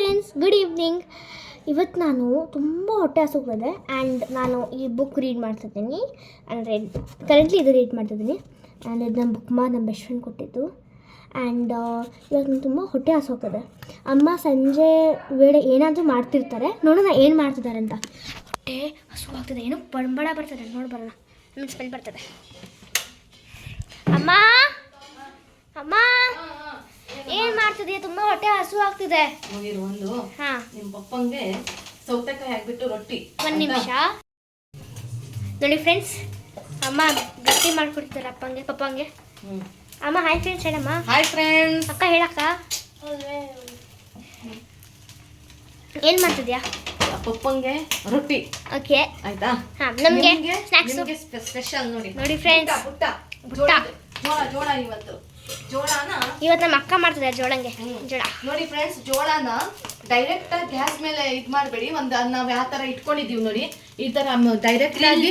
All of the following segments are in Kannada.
Friends, good evening. ಇವತ್ತು ನಾನು ತುಂಬ ಹೊಟ್ಟೆ ಹಸುತ್ತದೆ ಆ್ಯಂಡ್ ನಾನು ಈ ಬುಕ್ ರೀಡ್ ಮಾಡ್ತಿದ್ದೀನಿ. ಅಂದರೆ ಕರೆಂಟ್ಲಿ ಇದು ರೀಡ್ ಮಾಡ್ತಿದ್ದೀನಿ ಆ್ಯಂಡ್ ಇದು ನಮ್ಮ ಬುಕ್ ನಮ್ಮ ಬೆಸ್ಟ್ ಫ್ರೆಂಡ್ ಕೊಟ್ಟಿದ್ದು. ಆ್ಯಂಡ್ ಇವಾಗ ನಂಗೆ ತುಂಬ ಹೊಟ್ಟೆ ಹಸುತ್ತದೆ. ಅಮ್ಮ ಸಂಜೆ ವೇಳೆ ಏನಾದರೂ ಮಾಡ್ತಿರ್ತಾರೆ, ನೋಡೋಣ ಏನು ಮಾಡ್ತಿದ್ದಾರೆ ಅಂತ. ಹೊಟ್ಟೆ ಹಸುವಾಗ್ತದೆ, ಏನೋ ಬಡ ಬರ್ತದೆ, ನೋಡಿ ಬರೋಣ. ಸ್ಮೆಲ್ ಬರ್ತದೆ. ಅಮ್ಮ ಅಮ್ಮ ಏನ್ ಮಾಡ್ತಿದೀಯ? ತುಂಬಾ ಹೊಟ್ಟೆ ಹಸು ಆಗ್ತಿದೆ. ಒಂದು ನಿಮ್ಮ ಪಪ್ಪಂಗೆ ಸೌತೆಕಾಯಿ ಹಾಕ್ಬಿಟ್ಟು ರೊಟ್ಟಿ. ಒಂದ್ ನಿಮಿಷ ನೋಡಿ ಫ್ರೆಂಡ್ಸ್, ಅಮ್ಮ ಗಟ್ಟಿ ಮಾಡ್ಕೊಡ್ತಾರೆ ಪಪ್ಪಂಗೆ. ಅಮ್ಮ ಹಾಯ್ ಫ್ರೆಂಡ್ಸ್ ಹೇಳಮ್ಮ. Hi friends. ಅಕ್ಕ ಹೇಳಕ್ಕ, ಏನ್ ಮಾಡ್ತಿದ್ಯಾ? ಪಪ್ಪಂಗೆ ರೊಟ್ಟಿ. ಓಕೆ ಆಯ್ತಾ? ನಮ್ಗೆ ಸ್ನಾಕ್ಸ್ ಸ್ಪೆಷಲ್ ನೋಡಿ ಫ್ರೆಂಡ್ಸ್. ಜೋಳ ಇವತ್ತು ನಮ್ಮ ಅಕ್ಕ ಮಾಡ್ತಿದ್ದಾರೆ ಜೋಳ. ನೋಡಿ ಫ್ರೆಂಡ್ಸ್, ಜೋಳನ ಡೈರೆಕ್ಟ್ ಆಗಿ ಗ್ಯಾಸ್ ಮೇಲೆ ಇದ್ ಮಾಡಬೇಡಿ. ನಾವ್ ಯಾವ ತರ ಇಟ್ಕೊಂಡಿದೀವಿ ನೋಡಿ, ಈ ತರ ಡೈರೆಕ್ಟ್ ಆಗಿ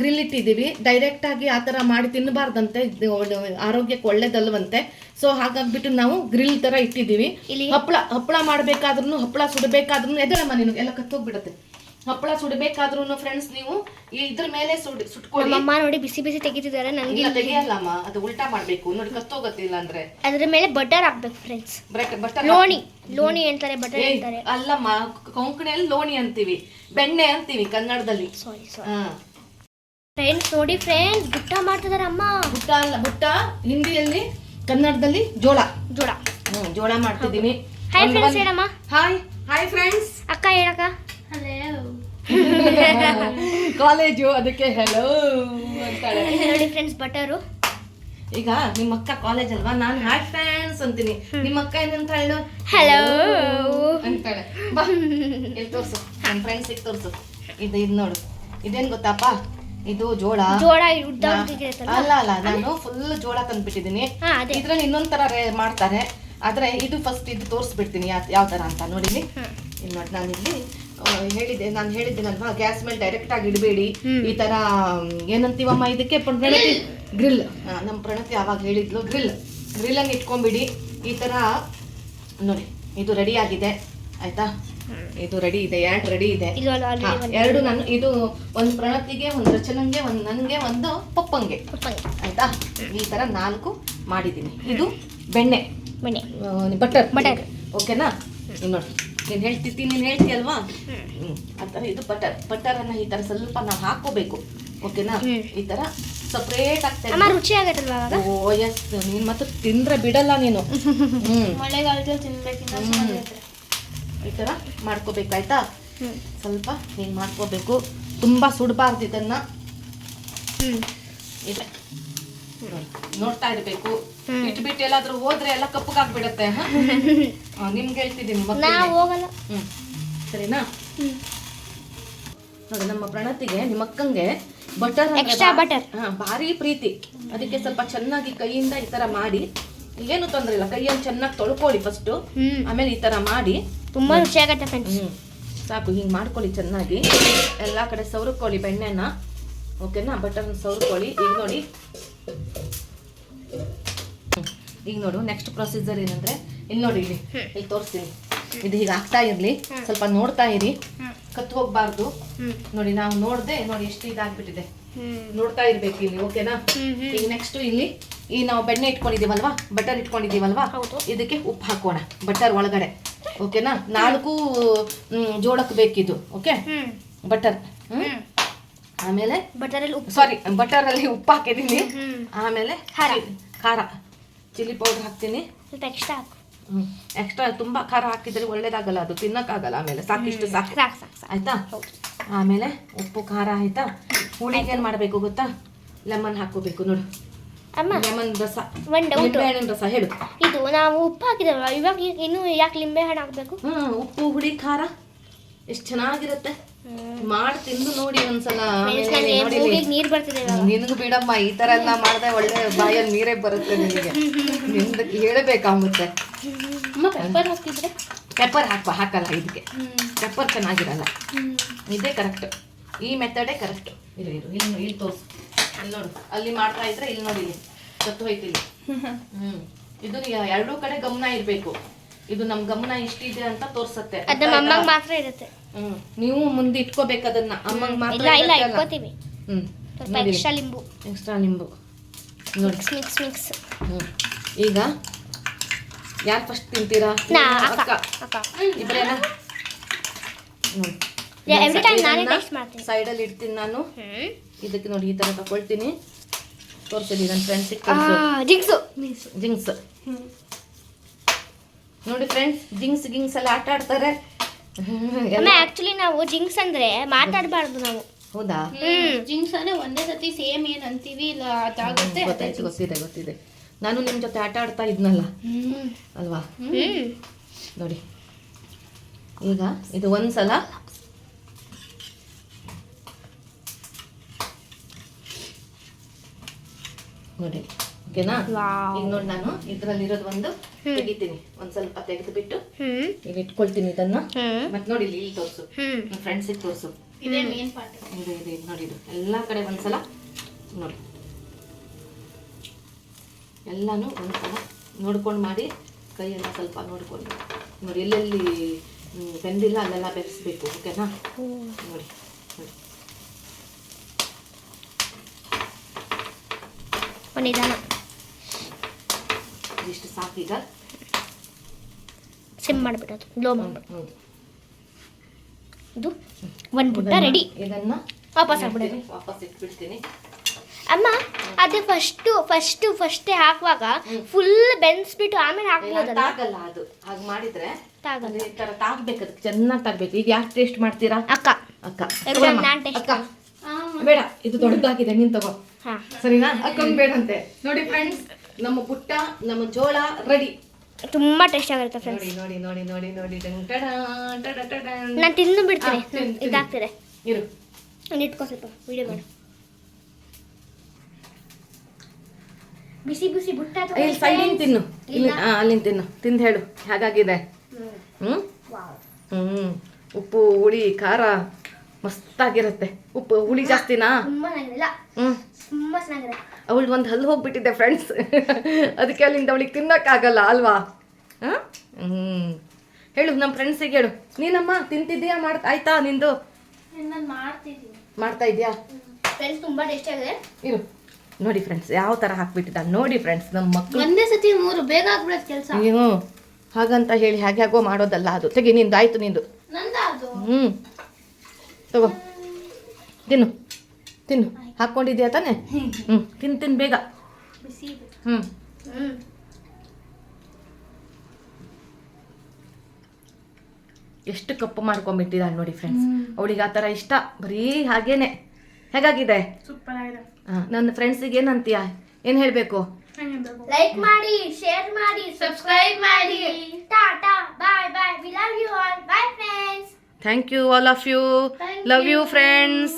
ಗ್ರಿಲ್ ಇಟ್ಟಿದೀವಿ. ಡೈರೆಕ್ಟ್ ಆಗಿ ಆ ತರ ಮಾಡಿ ತಿನ್ನಬಾರ್ದಂತೆ, ಆರೋಗ್ಯಕ್ಕೆ ಒಳ್ಳೇದಲ್ವಂತೆ. ಸೊ ಹಾಗಾಗ್ಬಿಟ್ಟು ನಾವು ಗ್ರಿಲ್ ತರ ಇಟ್ಟಿದೀವಿ. ಹಪ್ಪಳ ಮಾಡ್ಬೇಕಾದ್ರೂ, ಹಪ್ಪಳ ಸುಡಬೇಕಾದ್ರೂ ಎದರಮ್ಮ ನೀನು ಎಲ್ಲ ಕತ್ತೋಗ್ಬಿಡತ್ತೆ. ಹಪ್ಪಳ ಸುಡಬೇಕಾದ್ರೂ ಫ್ರೆಂಡ್ಸ್ ನೀವು ಇದ್ರ ಮೇಲೆ ಸುಟ್ಕೊಳ್ಳಿ. ಅಮ್ಮ ನೋಡಿ ಬಿಸಿ ಬಿಸಿ ತೆಗಿತಿದ್ದಾರೆ. ನನಗೆ ತೆಗಿಯಲ್ಲಮ್ಮ, ಅದು ಉಲ್ಟಾ ಮಾಡ್ಬೇಕು ನೋಡಿ, ಕತ್ತೋಗತ್ತಿಲ್ಲ ಅಂದ್ರೆ. ಅದ್ರ ಮೇಲೆ ಬಟರ್ ಹಾಕ್ಬೇಕು ಫ್ರೆಂಡ್ಸ್. ಬಟರ್ ಲೋಣಿ ಅಂತಾರೆ, ಬಟರ್ ಅಂತಾರೆ. ಅಲ್ಲಮ್ಮ, ಕೊಂಕಣಿಯಲ್ಲಿ ಲೋಣಿ ಅಂತೀವಿ, ಬೆಣ್ಣೆ ಅಂತೀವಿ ಕನ್ನಡದಲ್ಲಿ. Sorry friends. ನೋಡಿ ಫ್ರೆಂಡ್ಸ್, ಬುಟ್ಟ ಮಾಡ್ತಿದಾರೆ ಅಮ್ಮ. ಬುಟ್ಟ ಹಿಂದಿಯಲ್ಲಿ, ಕನ್ನಡದಲ್ಲಿ ಜೋಳ. ಜೋಳ ಮಾಡ್ತಿದ್ದೀನಿ. ಹಾಯ್ ಫ್ರೆಂಡ್ಸ್ ಹೇಳಮ್ಮ. Hi friends. ಅಕ್ಕ ಹೇಳಕ್ಕ. ಕಾಲೇಜು, ಅದಕ್ಕೆ ಹೆಲೋ ಅಂತಾಳೆ. ನೋಡಿ ಫ್ರೆಂಡ್ಸ್, ಬಟರು. ಈಗ ನಿಮ್ಮ ಅಕ್ಕ ಕಾಲೇಜ್ ಅಲ್ವಾ, ನಾನು ಹಾಯ್ ಫ್ರೆಂಡ್ಸ್ ಅಂತೀನಿ. ನಿಮ್ಮ ಅಕ್ಕ ಏನಂತ ಹೇಳು? ಹೆಲೋ ಅಂತಾಳೆ. ಬಾ ಇಲ್ಲಿ ತೋರ್ಸು, ನನ್ನ ಫ್ರೆಂಡ್ಸಿಗೆ ತೋರ್ಸು. ಇದು ನೋಡು, ಇದೇನ್ ಗೊತ್ತಪ್ಪ, ಇದು ಜೋಳ. ಅಲ್ಲ, ನಾನು ಫುಲ್ ಜೋಳ ತಂದ್ಬಿಟ್ಟಿದ್ದೀನಿ. ಇದ್ರಲ್ಲಿ ಇನ್ನೊಂದ್ ತರ ಮಾಡ್ತಾರೆ, ಆದ್ರೆ ಇದು ಫಸ್ಟ್ ಇದು ತೋರಿಸ್ಬಿಡ್ತೀನಿ ಯಾವ ತರ ಅಂತ. ನೋಡಿ ಇಲ್ಲಿ ನೋಡಿ, ನಾನು ಹೇಳಿದ್ದೀನಲ್ವಾ, ಗ್ಯಾಸ್ ಮೇಲೆ ಡೈರೆಕ್ಟ್ ಆಗಿ ಇಡಬೇಡಿ. ಈ ತರ ಏನಂತೀವಮ್ಮ ಇದಕ್ಕೆ, ಪ್ರಣತಿ ಗ್ರಿಲ್. ನಮ್ಮ ಪ್ರಣತಿ ಯಾವಾಗ ಹೇಳಿದ್ಲು, ಗ್ರಿಲ್ ಅನ್ನು ಇಟ್ಕೊಂಡ್ಬಿಡಿ. ಈ ತರ ನೋಡಿ, ಇದು ರೆಡಿ ಆಗಿದೆ ಆಯ್ತಾ. ಇದು ರೆಡಿ ಇದೆ, ಎರಡು ರೆಡಿ ಇದೆ. ಎರಡು ನಾನು, ಇದು ಒಂದು ಪ್ರಣತಿಗೆ, ಒಂದು ರಚನಂಗೆ, ಒಂದು ನನಗೆ, ಒಂದು ಪಪ್ಪಂಗೆ ಆಯ್ತಾ. ಈ ತರ 4 ಮಾಡಿದ್ದೀನಿ. ಇದು ಬೆಣ್ಣೆ, ಬಟರ್. ಓಕೆನಾ? ನೋಡಿ, ನೀನು ಹೇಳ್ತೀಯಲ್ವಾ, ಆ ಥರ ಇದು ಬಟರನ್ನು ಈ ಥರ ಸ್ವಲ್ಪ ನಾವು ಹಾಕೋಬೇಕು. ಓಕೆನಾ? ಈ ಥರ ಸಪ್ರೇಟ್ ಆಗ್ತದೆ. ರುಚಿ ಆಗತ್ತಲ್ವಾ? ಓ ಎಸ್, ನೀನು ಮತ್ತೆ ತಿಂದ್ರೆ ಬಿಡಲ್ಲ ನೀನು. ಮಳೆಗಾಲದಲ್ಲಿ ತಿನ್ಬೇಕು. ಈ ಥರ ಮಾಡ್ಕೋಬೇಕಾಯ್ತಾ? ಸ್ವಲ್ಪ ಹಿಂಗೆ ಮಾಡ್ಕೋಬೇಕು, ತುಂಬ ಸುಡಬಾರ್ದು ಇದನ್ನ. ಇದೆ ನೋಡ್ತಾ ಇರ್ಬೇಕು. ಇಟ್ಬಿಟ್ಟು ಎಲ್ಲಾದ್ರೂ ಹೋದ್ರೆ ಎಲ್ಲ ಕಪ್ಪಗಾಗ್ಬಿಡತ್ತೆ. ನಿಮ್ಗೆ ಹೇಳ್ತಿದ್ದೀನಿ, ಸರಿನಾ? ನೋಡಿ, ನಮ್ಮ ಪ್ರಣತಿಗೆ, ನಿಮ್ಮ ಅಕ್ಕಂಗೆ ಬಟರ್ ಭಾರಿ ಪ್ರೀತಿ. ಅದಕ್ಕೆ ಸ್ವಲ್ಪ ಚೆನ್ನಾಗಿ ಕೈಯಿಂದ ಈ ತರ ಮಾಡಿ, ಏನು ತೊಂದ್ರೆ ಇಲ್ಲ, ಕೈಯನ್ನು ಚೆನ್ನಾಗಿ ತೊಳ್ಕೊಳ್ಳಿ ಫಸ್ಟ್, ಆಮೇಲೆ ಈ ತರ ಮಾಡಿ. ತುಂಬಾ ರುಚಿ ಆಗತ್ತೆ ಫ್ರೆಂಡ್ಸ್. ಸಾಕು, ಹಿಂಗ್ ಮಾಡ್ಕೊಳ್ಳಿ ಚೆನ್ನಾಗಿ, ಎಲ್ಲಾ ಕಡೆ ಸವರ್ಕೊಳ್ಳಿ ಬೆಣ್ಣೆನ. ಓಕೆನಾ? ಬಟರ್ನ ಸವರ್ಕೊಳ್ಳಿ. ಈಗ ನೋಡು, ನೆಕ್ಸ್ಟ್ ಪ್ರೊಸೀಜರ್ ಏನಂದ್ರೆ, ಇಲ್ಲಿ ನೋಡಿ, ಇಲ್ಲಿ ತೋರಿಸ್ತೀನಿ. ಇದು ಹೀಗೆ ಆಗ್ತಾ ಇರ್ಲಿ, ಸ್ವಲ್ಪ ನೋಡ್ತಾ ಇರಿ, ಕತ್ ಹೋಗ್ಬಾರ್ದು. ನೋಡಿ, ನಾವು ನೋಡ್ದೆ ನೋಡಿ ಎಷ್ಟು ಇದಾಗ್ಬಿಟ್ಟಿದೆ, ನೋಡ್ತಾ ಇರ್ಬೇಕು ಇಲ್ಲಿ. ಓಕೆನಾ? ಈಗ ನೆಕ್ಸ್ಟ್ ಇಲ್ಲಿ ಈ ನಾವು ಬೆಣ್ಣೆ ಇಟ್ಕೊಂಡಿದೀವಲ್ವಾ, ಬಟರ್ ಇಟ್ಕೊಂಡಿದೀವಲ್ವಾ, ಇದಕ್ಕೆ ಉಪ್ಪು ಹಾಕೋಣ ಬಟರ್ ಒಳಗಡೆ. ಓಕೆನಾ? 4 ಜೋಳಕ್ಕೆ ಬೇಕಿದು. Okay, butter. ಆಮೇಲೆ ಬಟರಲ್ಲಿ ಉಪ್ಪು ಹಾಕಿದೀನಿ. ಆಮೇಲೆ ಖಾರ, ಚಿಲ್ಲಿ ಪೌಡರ್ ಹಾಕ್ತೀನಿ. ಎಕ್ಸ್ಟ್ರಾ ತುಂಬಾ ಖಾರ ಹಾಕಿದ್ರೆ ಒಳ್ಳೇದಾಗಲ್ಲ, ಅದು ತಿನ್ನಕ್ಕಾಗಲ್ಲ. ಆಮೇಲೆ ಸಾಕಿಷ್ಟು ಸಾಕು ಆಯ್ತಾ. ಆಮೇಲೆ ಉಪ್ಪು ಖಾರ ಆಯ್ತಾ. ಹುಳಿಗೆ ಏನ್ ಮಾಡ್ಬೇಕು ಗೊತ್ತಾ, ಲೆಮನ್ ಹಾಕೋಬೇಕು. ನೋಡು, ಲೆಮನ್ ರಸ, ಲಿಂಬೆಹಣ್ಣಿನ ರಸ. ಹೇಳು. ಇದು ನಾವು ಉಪ್ಪು ಹಾಕಿದಲ್ವಾ, ಇವಾಗ ಇನ್ನು ಯಾಕೆ ಲಿಂಬೆ ಹಣ್ಣು ಹಾಕ್ಬೇಕು? ಉಪ್ಪು, ಹುಳಿ, ಖಾರ ಎಷ್ಟು ಚೆನ್ನಾಗಿರುತ್ತೆ. ಮಾಡಿ ತಿಂದು ನೋಡಿ ಒಂದ್ಸಲ. ನೀರ್ ಬರ್ತಿದೆ ನಿನ್ಗೂ ಬಿಡಮ್ಮ, ಈ ತರ ಎಲ್ಲ ಮಾಡಿದ್ರೆ ಒಳ್ಳೆ ಬಾಯಲ್ಲಿ ನೀರೇ ಬರುತ್ತೆ ನಿನಗೆ. ನಿಮ್ದು ಹೇಳಬೇಕಾಗುತ್ತೆ. ಪೆಪ್ಪರ್ ಹಾಕಲ್ಲ ಇದಕ್ಕೆ, ಪೆಪ್ಪರ್ ಚೆನ್ನಾಗಿರಲ್ಲ. ಇದೇ ಕರೆಕ್ಟ್, ಈ ಮೆಥಡೇ ಕರೆಕ್ಟ್. ಇಲ್ಲಿ ತೋರಿಸು, ಅಲ್ಲಿ ನೋಡು, ಅಲ್ಲಿ ಮಾಡ್ತಾ ಇದ್ರೆ ಇಲ್ಲಿ ನೋಡಿ, ಇಲ್ಲಿ ಸತ್ತು ಹೋಯ್ತಿಲ್ಲಿ. ಇದು ಎರಡೂ ಕಡೆ ಗಮನ ಇರಬೇಕು. ಇದು ನಮ್ ಗಮನ ಇಷ್ಟಿದೆ ಅಂತ ತೋರ್ಸತ್ತೆ. ಅದು ಅಮ್ಮಂಗೆ ಮಾತ್ರ ಇರುತ್ತೆ. ನೀವು ಮುಂದೆ ಇಟ್ಕೋಬೇಕು ಅದನ್ನ, ಅಮ್ಮಂಗೆ ಮಾತ್ರ ಇಲ್ಲ ಇಟ್ಕೋತೀವಿ. ಸ್ವಲ್ಪ ಎಕ್ಸ್ಟ್ರಾ ಲಿಂಬು ನೋಡಿ. ಮಿಕ್ಸ್. ಈಗ ಯಾರು ಫಸ್ಟ್ ತಿಂತೀರಾ? ಅಕ್ಕ. ಇಬ್ರೇನಾ? ಎವ್ರಿ ಟೈಮ್ ನಾನೇ ಟೇಸ್ಟ್ ಮಾಡ್ತೀನಿ. ಸೈಡಲ್ಲಿ ಇಡ್ತೀನಿ ನಾನು. ಇದಕ್ಕೆ ನೋಡಿ ಈ ತರ ತಗೊಳ್ತೀನಿ. ತೋರಿಸಿದ್ದೀನಿ ನನ್ನ ಫ್ರೆಂಡ್ಸಿಗೆ. ಜಿಂಕ್ಸ್ ನೋಡಿ ಫ್ರೆಂಡ್ಸ್, ಜಿಂಕ್ಸ್ ಎಲ್ಲ ಆಟ ಆಡ್ತಾರೆ. ಆಕ್ಚುಲಿ ನಾವು ಜಿಂಕ್ಸ್ ಅಂದ್ರೆ ಮಾತಾಡಬಾರ್ದು ನಾವು. ಹೌದಾ? ಜಿಂಕ್ಸ್ ಅಂದ್ರೆ ಒಂದೇ ಸತಿ ಸೇಮ್ ಏನ್ ಅಂತೀವಿ ಇಲ್ಲ ಅದಾಗುತ್ತೆ. ಗೊತ್ತಿದೆ. ನಾನು ನಿಮ್ ಜೊತೆ ಆಟ ಆಡ್ತಾ ಇದ್ನಲ್ಲ ಅಲ್ವಾ? ನೋಡಿ ಈಗ ಇದು ಒಂದ್ಸಲ ನೋಡಿ, ಓಕೆನಾ? ಈಗ ನೋಡಿ ನಾನು ಇದ್ರಲ್ಲಿರೋದು ಒಂದು ತೆಗಿತೀನಿ, ಒಂದ್ ಸ್ವಲ್ಪ ತೆಗೆದು ಬಿಟ್ಟು ಈಗ ಇಟ್ಕೊಳ್ತೀನಿ ಇದನ್ನ. ಮತ್ತೆ ನೋಡಿ ಇಲ್ಲಿ ತೋರ್ಸು, ಫ್ರೆಂಡ್ಸಿಗೆ ತೋರ್ಸು. ಇದೇ ಮೇನ್ ಪಾರ್ಟ್. ಇದೆ ನೋಡಿ, ಇದು ಎಲ್ಲಾ ಕಡೆ ಒಂದ್ಸಲ ನೋಡಿ, ಎಲ್ಲಾನು ಒಂದ್ಸಲ ನೋಡ್ಕೊಂಡು ಮಾಡಿ. ಕೈಯೆಲ್ಲ ಸ್ವಲ್ಪ ನೋಡ್ಕೊಂಡು ನೋಡಿ, ಎಲ್ಲೆಲ್ಲಿ ಬೆಂದಿಲ್ಲ ಅಲ್ಲೆಲ್ಲ ಬೆರೆಸ್ಬೇಕು, ಓಕೆನಾ? ನೋಡಿ ಇಷ್ಟು ಸಾಕೀಗ. ಸಿಮ್ ಮಾಡಿಬಿಡೋದು, ಲೋ ಮಾಡಿಬಿಟ್ಟು. ಇದು ಒಂದು ಬುಟ್ಟ ರೆಡಿ. ಇದನ್ನ ವಾಪಸ್ ಇಟ್ಬಿಡ್ತೀನಿ. ಅಮ್ಮ ಅದು ಫಸ್ಟೇ ಹಾಕುವಾಗ ಫುಲ್ ಬೆನ್ಸ್ಬಿಟ್ಟು ಆಮೇಲೆ ಹಾಕ್ಬೋದಲ್ಲ? ತಾಗಲ್ಲ ಅದು, ಹಾಗೆ ಮಾಡಿದ್ರೆ ಈ ತರ ತಾಗ್ಬೇಕು, ಅದಕ್ಕೆ ಚೆನ್ನಾಗಿ ತಾಗ್ಬೇಕು. ಈಗ ಯಾರು ಟೇಸ್ಟ್ ಮಾಡ್ತೀರಾ? ಅಕ್ಕ. ಬೇಡ, ಇದು ದೊಡ್ಡದಾಗಿದೆ, ನೀನ್ ತಗೋ, ಸರಿನಾ? ಅಕ್ಕಂಗ್ ಬೇಡಂತೆ. ನೋಡಿ ಫ್ರೆಂಡ್ಸ್, ನಮ್ಮ ಪುಟ್ಟ, ನಮ್ಮ ಜೋಳ ರೆಡಿ. ತುಂಬಾ ಟೇಸ್ಟ್ ಆಗಿರುತ್ತೆ ಫ್ರೆಂಡ್ಸ್. ನೋಡಿ. ನಾನು ತಿಂದು ಬಿಡ್ತೀನಿ. ಇದಾಗ್ತಿದೆ, ಇರು, ಇಟ್ಕೋ, ಸ್ವಲ್ಪ ವಿಡಿಯೋ ಮಾಡು. ಬಿಸಿ ಬುಟ್ಟ ಇಲ್ಲಿ ಸೈಡಿಂಗ್ ತಿನ್ನು, ಅಲ್ಲಿಂದ ತಿನ್ನು, ತಿಂದು ಹೇಳು ಹೇಗಾಗಿದೆ. ಉಪ್ಪು ಹುಳಿ ಖಾರ ಮಸ್ತಾಗಿರುತ್ತೆ. ಉಪ್ಪು ಹುಳಿ ಜಾಸ್ತಿನಾ? ತುಂಬಾ ಚೆನ್ನಾಗಿದೆ. ಅವಳು ಒಂದು ಹಲ್ಲು ಹೋಗ್ಬಿಟ್ಟಿದೆ ಫ್ರೆಂಡ್ಸ್, ಅದಕ್ಕೆ ಅಲ್ಲಿಂದ ಅವಳಿಗೆ ತಿನ್ನಕ್ಕಾಗಲ್ಲ ಅಲ್ವಾ? ಹೇಳು ನಮ್ಮ ಫ್ರೆಂಡ್ಸಿಗೆ ಹೇಳು. ನೀನಮ್ಮ ತಿಂತಿದ್ದೀಯಾ? ಆಯ್ತಾ ನಿಂದು? ಮಾಡ್ತಾ ಇದೀಯಾ? ಫ್ರೆಂಡ್ಸ್ ತುಂಬಾ ಟೇಸ್ಟ್ ಆಗಿದೆ. ಇರು ನೋಡಿ ಫ್ರೆಂಡ್ಸ್, ಯಾವ ತರ ಹಾಕ್ಬಿಟ್ಟಿದ್ದ ನೋಡಿ ಫ್ರೆಂಡ್ಸ್. ನಮ್ಮ ಮಕ್ಕಳು ಒಂದೇ ಸತಿ 3 ಬೇಗ ಆಗ್ಬಿಡೋದು ಕೆಲಸ. ಏನು ಹಾಗಂತ ಹೇಳಿ ಹೇಗೋ ಮಾಡೋದಲ್ಲ ಅದು. ತೆಗಿ, ನಿಂದು ಆಯ್ತು, ನಿಂದು. ತಗೋ, ತಿನ್ನು. ಹಾಕ್ಕೊಂಡಿದ್ಯಾ ತಾನೆ? ತಿನ್ ಬೇಗ. ಎಷ್ಟು ಕಪ್ಪು ಮಾಡ್ಕೊಂಡ್ಬಿಟ್ಟಿದ್ದಾಳೆ ನೋಡಿ ಫ್ರೆಂಡ್ಸ್. ಅವಳಿಗೆ ಆ ಥರ ಇಷ್ಟ, ಬರೀ ಹಾಗೇನೆ. ಹೇಗಾಗಿದೆ? ಸೂಪರ್ ಆಗಿದೆ. ನನ್ನ ಫ್ರೆಂಡ್ಸಿಗೆ ಏನಂತೀಯ? ಏನು ಹೇಳಬೇಕು? ಲೈಕ್ ಮಾಡಿ, ಶೇರ್ ಮಾಡಿ, ಸಬ್ಸ್ಕ್ರೈಬ್ ಮಾಡಿ. Tata, bye. We love you all. Bye friends. Thank you all of you. Love you friends.